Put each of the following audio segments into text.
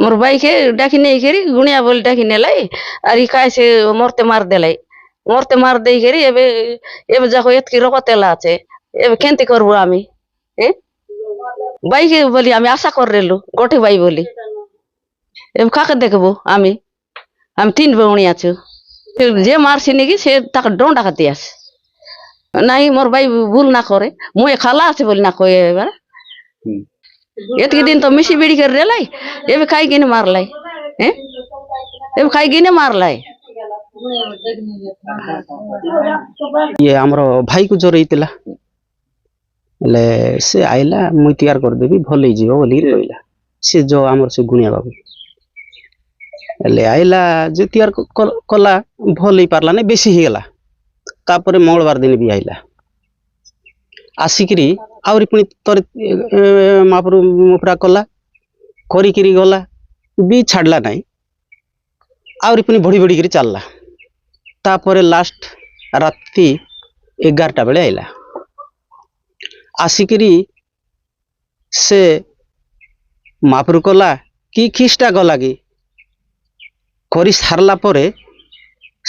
मोर भाई के डाकी नहीं करी गुणिया बोली डाकी नेलाई अरे काय से मरते मार देलाई मरते मार दे करी एबे एबे जाको एतकी रकतेला আছে एबे केंती करबो आमी ए भाई के बोली आमी आशा कर रेलु गोटे भाई बोली एबे काके देखबो आमी आमी तीन भौणी आछु जे मारसिनी की से ताक डोंडा खाती आस नहीं मोर भाई भूल ना करे मुए खाला আছে बोली ना कोई एबार एतकी दिन तो मिसी बीड़ी कर रेलाई एबे खाई किने मारलाई हैं एबे खाई किने मारलाई ये हमरो भाई को जोर होइतिला ले से आइला मुई तैयार कर देबी भल ही जीवो बोली कहला से जो हमर से गुणिया बाबू ले आइला जे तैयार कला भल ही पारला नहीं बेसी ही गला तापर मंगलवार दिन भी आइला आसिकरी आउरी पुनी तोर महाप्रभु मुपरा कला करी गला भी छाड़ला नहीं आउरी पुनी बढ़ी बढ़ी करी चलला तापर लास्ट राति 11टा बेले आइला आसिकरी से महाप्रभु कला कि खिस्टा गला कि करी सारला परे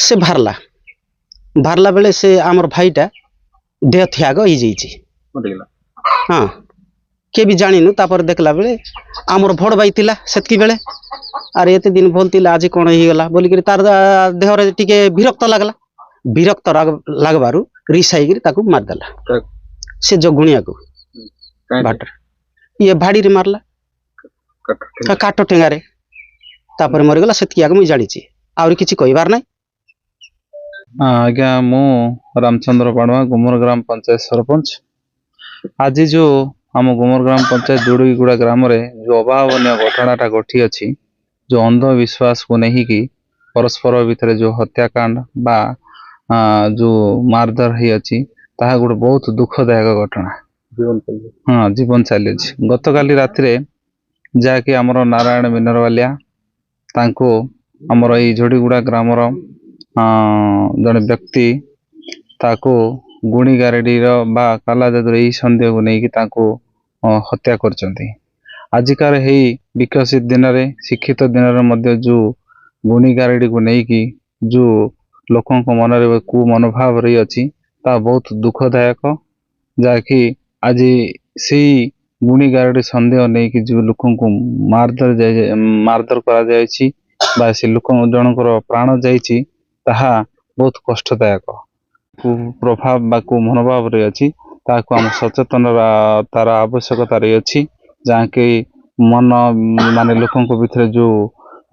से भारला बेले से आमर भाईटा देह त्याग हो जाइए हाँ के भी जानिनु तापर देखला बेले आमर भड़ भाई थिला सेतकी बेले आर एते दिन भल थिला आज कोन ही गला बोली करी तार देह रे टिके विरक्त लागबारु रिसाई करी ताकू मार देला से जो गुणिया को भाटर ये भाड़ी रे मारला काटो ठेंगा रे तापर मर गला सेतकी आग मुई जानि छी आउर किछि कहिबार नै आज्ञा मु रामचंद्र पाणवा गुमर ग्राम पंचायत सरपंच आज जो आम गुमर ग्राम पंचायत जोड़ीगुड़ा ग्राम रे जो अभावन घटनाटा घटी अच्छी जो अंधविश्वास को नहीं कि परस्पर भितर जो हत्याकांड बा जो मारधर ही अच्छी ताहा गोटे बहुत दुखदायक घटना हाँ जीवन चली गत काली राति जाकि आमर नारायण मिनरवालिया तांको आमर ये जोड़ीगुड़ा ग्रामर जड़े व्यक्ति ताको गुणी गारेडी बा काला जादुर यही सन्देह को नहीं हत्या करचंती आजिकार हे विकसित दिन रे शिक्षित दिन रे जो गुणी गारेडी को नहीं कि जो लोकों को मन रे कु मनोभाव रही अच्छी ता बहुत दुखदायक जाकि आज से गुणी गारेडी सन्देह नहीं कि जो लोकों को मारधर करा जायछि बा से लोक जनकर प्राण जायछि ताहा बहुत कष्टदायक कुप्रभाव बा कु मनोभाव रही अच्छी ताकू आम सचेतन तार आवश्यकता रही अच्छी जहाँ कि मन माने लोकों भितर जो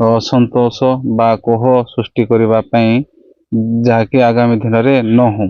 असंतोष बा कोह सृष्टि करने जहाँकि आगामी दिन में न हो।